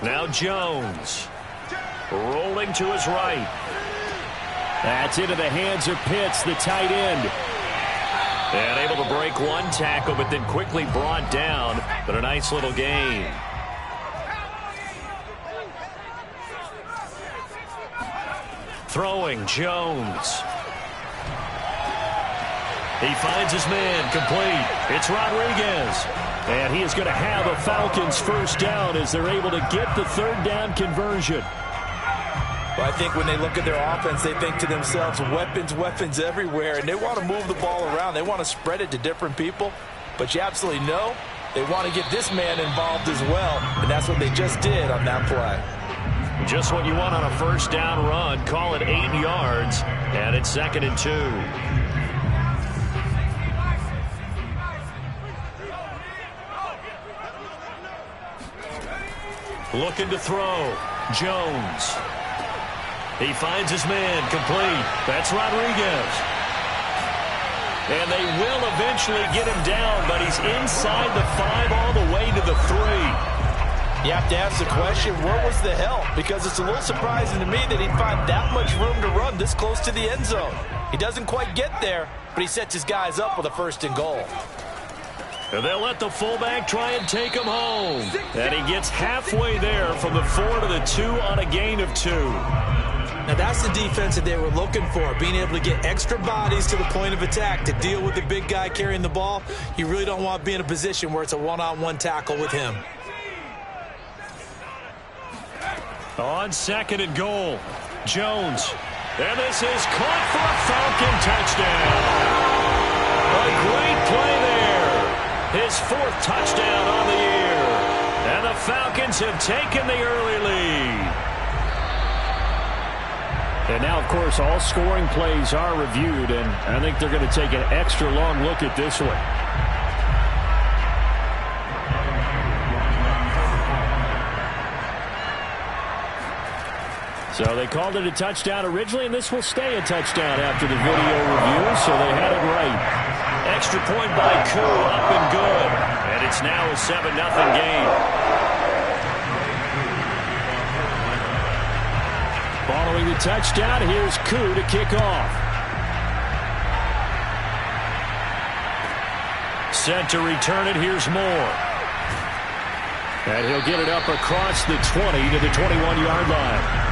Now Jones, rolling to his right. That's into the hands of Pitts, the tight end. And able to break one tackle, but then quickly brought down. But a nice little gain. Throwing, Jones. He finds his man, complete. It's Rodriguez. And he is going to have a Falcons first down as they're able to get the third down conversion. Well, I think when they look at their offense, they think to themselves, weapons, weapons everywhere, and they want to move the ball around. They want to spread it to different people, but you absolutely know they want to get this man involved as well, and that's what they just did on that play. Just what you want on a first down run. Call it 8 yards, and it's 2nd and 2. Looking to throw. Jones. He finds his man, complete. That's Rodriguez. And they will eventually get him down, but he's inside the 5 all the way to the 3. You have to ask the question, where was the help? Because it's a little surprising to me that he'd find that much room to run this close to the end zone. He doesn't quite get there, but he sets his guys up with a 1st and goal. And they'll let the fullback try and take him home. And he gets halfway there from the 4 to the 2 on a gain of 2. Now that's the defense that they were looking for, being able to get extra bodies to the point of attack to deal with the big guy carrying the ball. You really don't want to be in a position where it's a one-on-one tackle with him. On 2nd and goal, Jones. And this is caught for a Falcon touchdown. A great play there. His 4th touchdown on the year. And the Falcons have taken the early lead. And now, of course, all scoring plays are reviewed, and I think they're going to take an extra long look at this one. So they called it a touchdown originally, and this will stay a touchdown after the video review, so they had it right. Extra point by Koo, up and good. And it's now a 7-0 game. Following the touchdown, here's Koo to kick off. Set to return it, here's Moore. And he'll get it up across the 20 to the 21-yard line.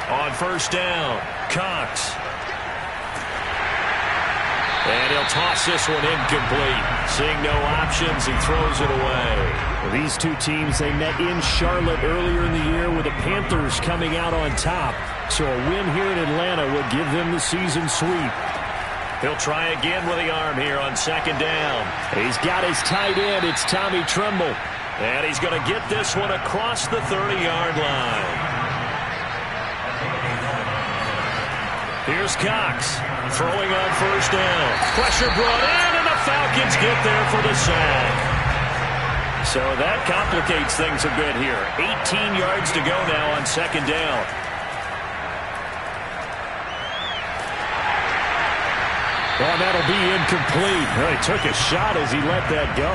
On first down, Cox. And he'll toss this one incomplete. Seeing no options, he throws it away. Well, these two teams, they met in Charlotte earlier in the year with the Panthers coming out on top. So a win here in Atlanta would give them the season sweep. He'll try again with the arm here on 2nd down. He's got his tight end. It's Tommy Tremble. And he's going to get this one across the 30-yard line. Here's Cox throwing on first down. Pressure brought in, and the Falcons get there for the sack. So that complicates things a bit here. 18 yards to go now on 2nd down. Well, that'll be incomplete. Well, he took a shot as he let that go.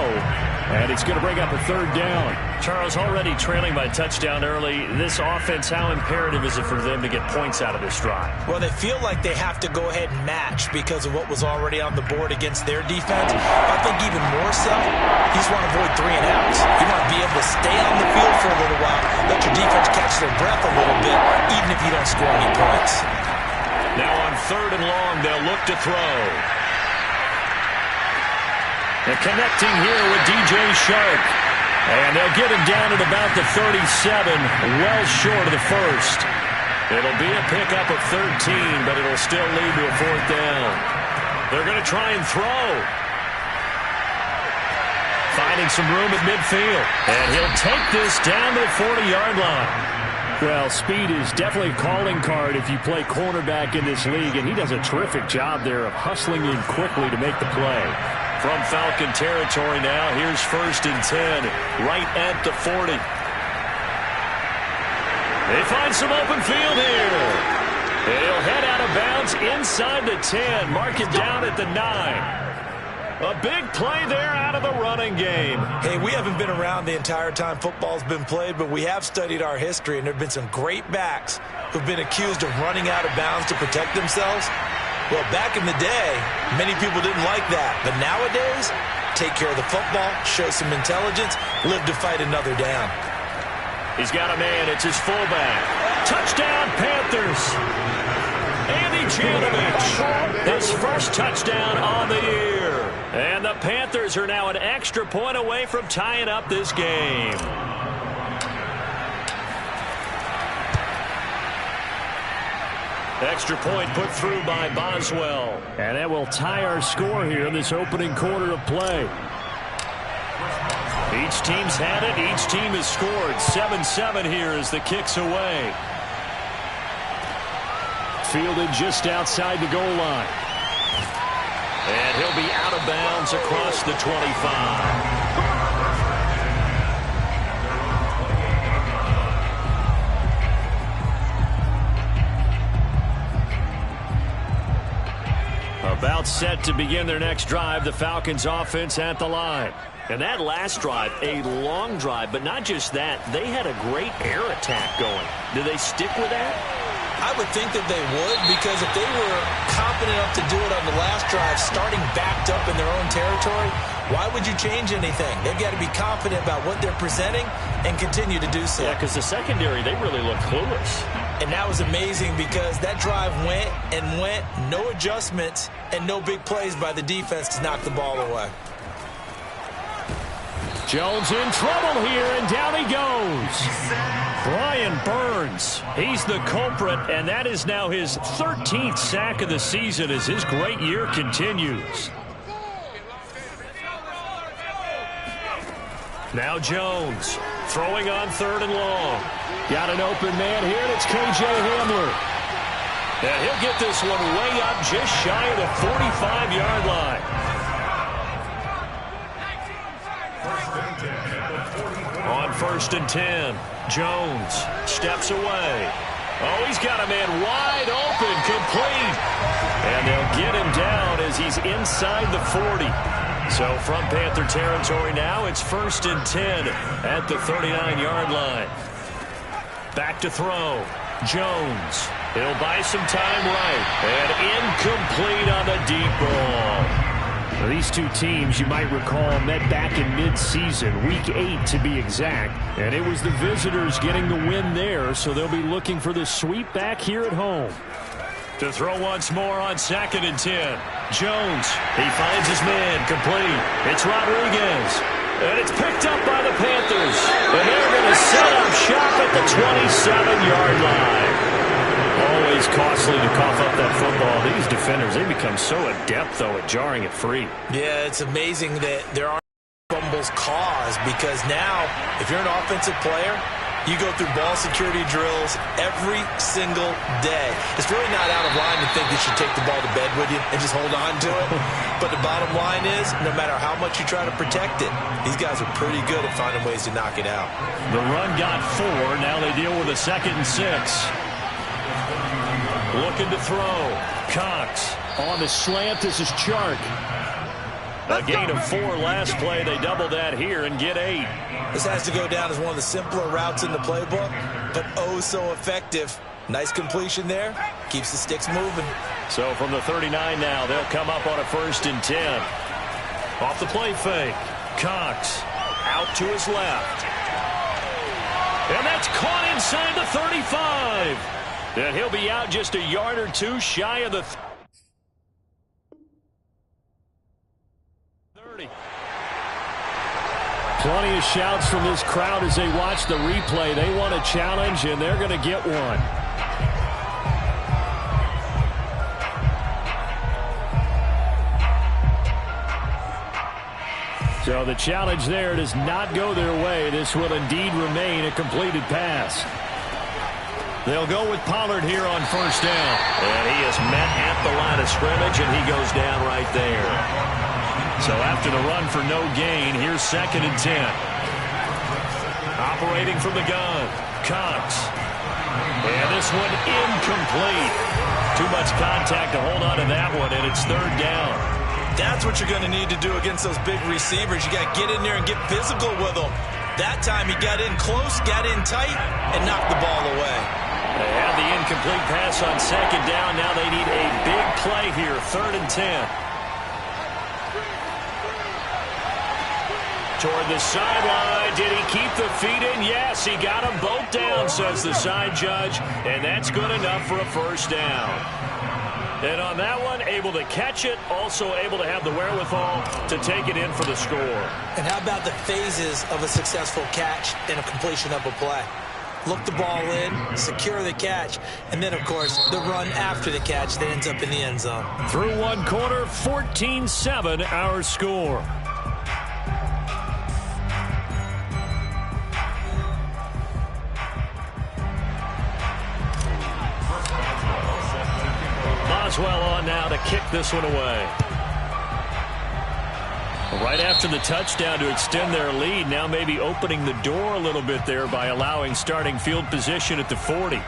And it's going to bring up a 3rd down. Charles, already trailing by touchdown early. This offense, how imperative is it for them to get points out of this drive? Well, they feel like they have to go ahead and match because of what was already on the board against their defense. I think even more so, you just want to avoid 3 and outs. You want to be able to stay on the field for a little while, let your defense catch their breath a little bit, even if you don't score any points. Now on 3rd and long, they'll look to throw. And connecting here with DJ Chark. And they'll get him down at about the 37, well short of the first. It'll be a pickup of 13, but it'll still lead to a fourth down. They're going to try and throw. Finding some room at midfield. And he'll take this down to the 40-yard line. Well, speed is definitely a calling card if you play cornerback in this league, and he does a terrific job there of hustling in quickly to make the play. From Falcon territory now, here's 1st and 10, right at the 40. They find some open field here. He'll head out of bounds inside the 10, mark it down at the 9. A big play there out of the running game. Hey, we haven't been around the entire time football's been played, but we have studied our history, and there have been some great backs who've been accused of running out of bounds to protect themselves. Well, back in the day, many people didn't like that. But nowadays, take care of the football, show some intelligence, live to fight another down. He's got a man. It's his fullback. Touchdown, Panthers. Andy Janovich, his first touchdown on the year. And the Panthers are now an extra point away from tying up this game. Extra point put through by Boswell. And that will tie our score here in this opening quarter of play. Each team's had it. Each team has scored. 7-7 here as the kick's away. Fielded just outside the goal line. And he'll be out of bounds across the 25. About set to begin their next drive, the Falcons offense at the line. And that last drive, a long drive, but not just that, they had a great air attack going. Do they stick with that? I would think that they would, because if they were confident enough to do it on the last drive, starting backed up in their own territory, why would you change anything? They've got to be confident about what they're presenting and continue to do so. Yeah, because the secondary, they really look clueless. And that was amazing because that drive went and went, no adjustments, and no big plays by the defense to knock the ball away. Jones in trouble here, and down he goes. Brian Burns, he's the culprit, and that is now his 13th sack of the season as his great year continues. Now Jones, throwing on 3rd and long. Got an open man here, and it's K.J. Hamler. And he'll get this one way up just shy of the 45-yard line. On 1st and 10, Jones steps away. Oh, he's got a man wide open, complete. And they'll get him down as he's inside the 40. So from Panther territory now, it's 1st and 10 at the 39-yard line. Back to throw. Jones. He'll buy some time right. And incomplete on the deep ball. Well, these two teams, you might recall, met back in mid-season, Week 8 to be exact. And it was the visitors getting the win there, so they'll be looking for the sweep back here at home. To throw once more on 2nd and 10. Jones, he finds his man, complete. It's Rodriguez. And it's picked up by the Panthers. And they're going to set up shop at the 27-yard line. Always costly to cough up that football. These defenders, they become so adept, though, at jarring it free. Yeah, it's amazing that there aren't fumbles caused, because now, if you're an offensive player, you go through ball security drills every single day. It's really not out of line to think you should take the ball to bed with you and just hold on to it. But the bottom line is, no matter how much you try to protect it, these guys are pretty good at finding ways to knock it out. The run got 4. Now they deal with a 2nd and 6. Looking to throw. Cox on the slant. This is Chark. A gain of 4 last play. They double that here and get 8. This has to go down as one of the simpler routes in the playbook, but oh so effective. Nice completion there. Keeps the sticks moving. So from the 39 now, they'll come up on a 1st and 10. Off the play fake. Cox out to his left. And that's caught inside the 35. And he'll be out just a yard or 2 shy of the 30. Plenty of shouts from this crowd as they watch the replay. They want a challenge, and they're going to get one. So the challenge there does not go their way. This will indeed remain a completed pass. They'll go with Pollard here on first down. And he is met at the line of scrimmage, and he goes down right there. So after the run for no gain, here's 2nd and 10. Operating from the gun, Cox. And this one incomplete. Too much contact to hold on to that one, and it's 3rd down. That's what you're going to need to do against those big receivers. You got to get in there and get physical with them. That time he got in close, got in tight, and knocked the ball away. They have the incomplete pass on 2nd down. Now they need a big play here, 3rd and 10. Toward the sideline. Did he keep the feet in? Yes, he got them both down, says the side judge. And that's good enough for a first down. And on that one, able to catch it, also able to have the wherewithal to take it in for the score. And how about the phases of a successful catch and a completion of a play? Look the ball in, secure the catch, and then, of course, the run after the catch that ends up in the end zone. Through one quarter, 14-7 our score. Boswell on now to kick this one away. Right after the touchdown to extend their lead, now maybe opening the door a little bit there by allowing starting field position at the 40.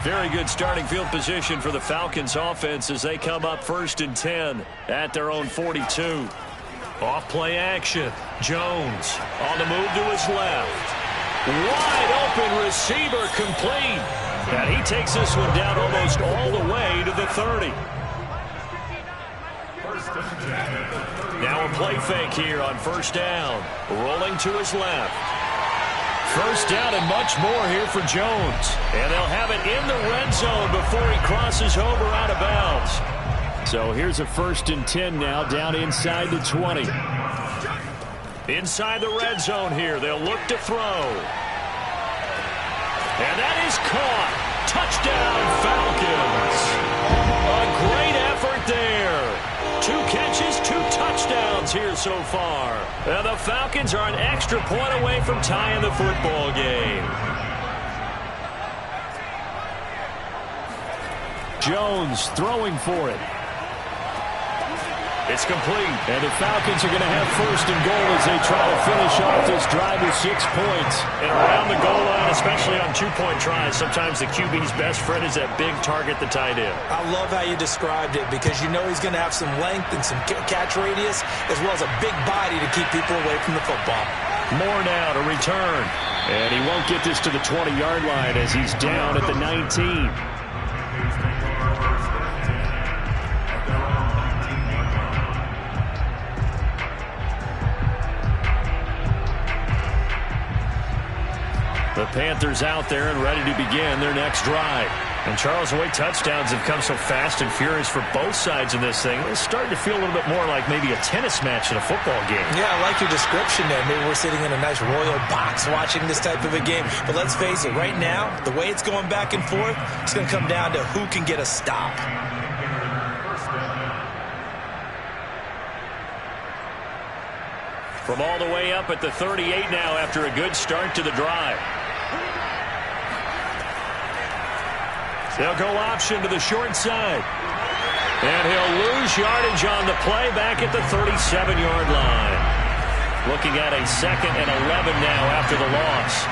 Very good starting field position for the Falcons offense as they come up 1st and 10 at their own 42. Off play action. Jones on the move to his left. Wide open receiver complete. And he takes this one down almost all the way to the 30. Now a play fake here on 1st down. Rolling to his left. 1st down and much more here for Jones. And they'll have it in the red zone before he crosses over out of bounds. So here's a 1st and 10 now down inside the 20. Inside the red zone here. They'll look to throw. And that is caught. Touchdown, Falcons. A great effort there. 2 catches, 2 touchdowns here so far. And the Falcons are an extra point away from tying the football game. Jones throwing for it. It's complete. And the Falcons are going to have 1st and goal as they try to finish off this drive with 6 points. And around the goal line, especially on 2-point tries, sometimes the QB's best friend is that big target, the tight end. I love how you described it because you know he's going to have some length and some catch radius as well as a big body to keep people away from the football. More now to return. And he won't get this to the 20-yard line as he's down at the 19. The Panthers out there and ready to begin their next drive. And Charles, the way touchdowns have come so fast and furious for both sides of this thing, it's starting to feel a little bit more like maybe a tennis match in a football game. Yeah, I like your description there. Maybe we're sitting in a nice royal box watching this type of a game. But let's face it, right now, the way it's going back and forth, it's going to come down to who can get a stop. From all the way up at the 38 now after a good start to the drive. They'll go option to the short side. And he'll lose yardage on the play back at the 37-yard line. Looking at a 2nd and 11 now after the loss.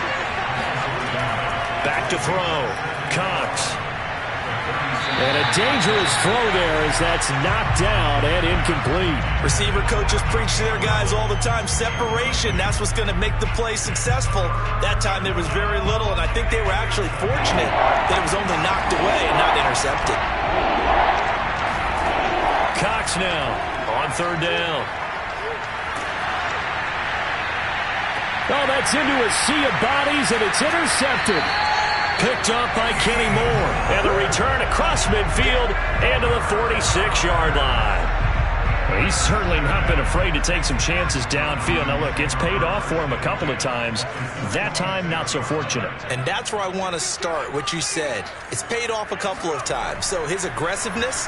Back to throw. Cox. And a dangerous throw there as that's knocked down and incomplete. Receiver coaches preach to their guys all the time. Separation, that's what's going to make the play successful. That time there was very little, and I think they were actually fortunate that it was only knocked away and not intercepted. Cox now on 3rd down. Oh, that's into a sea of bodies, and it's intercepted. Picked up by Kenny Moore. And the return across midfield and to the 46-yard line. Well, he's certainly not been afraid to take some chances downfield. Now, look, it's paid off for him a couple of times. That time, not so fortunate. And that's where I want to start, what you said. It's paid off a couple of times. So his aggressiveness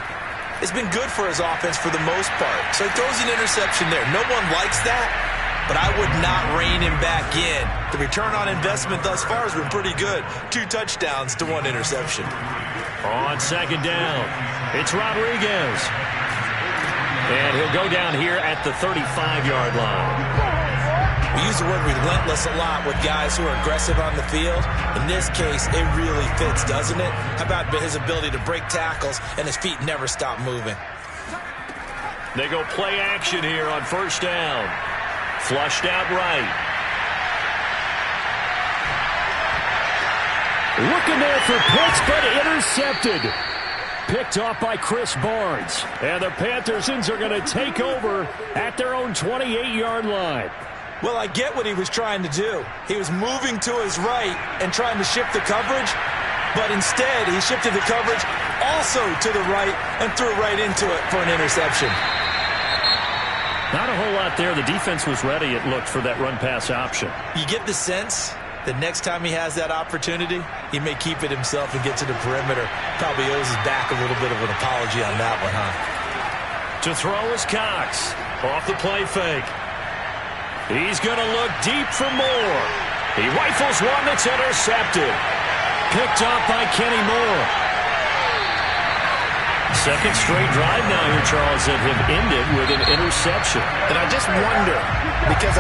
has been good for his offense for the most part. So he throws an interception there. No one likes that, but I would not rein him back in. The return on investment thus far has been pretty good. 2 touchdowns to 1 interception. On second down, it's Rodriguez. And he'll go down here at the 35-yard line. We use the word relentless a lot with guys who are aggressive on the field. In this case, it really fits, doesn't it? How about his ability to break tackles and his feet never stop moving? They go play action here on first down. Flushed out right. Looking there for Pitts, but intercepted. Picked off by Chris Barnes. And the Panthersons are going to take over at their own 28-yard line. Well, I get what he was trying to do. He was moving to his right and trying to shift the coverage, but instead he shifted the coverage also to the right and threw right into it for an interception. Not a whole lot there. The defense was ready, it looked, for that run-pass option. You get the sense that next time he has that opportunity, he may keep it himself and get to the perimeter. Probably owes his back a little bit of an apology on that one, huh? To throw is Cox. Off the play fake. He's going to look deep for more. He rifles one that's intercepted. Picked off by Kenny Moore. Second straight drive now here, Charles, that have ended with an interception. And I just wonder, because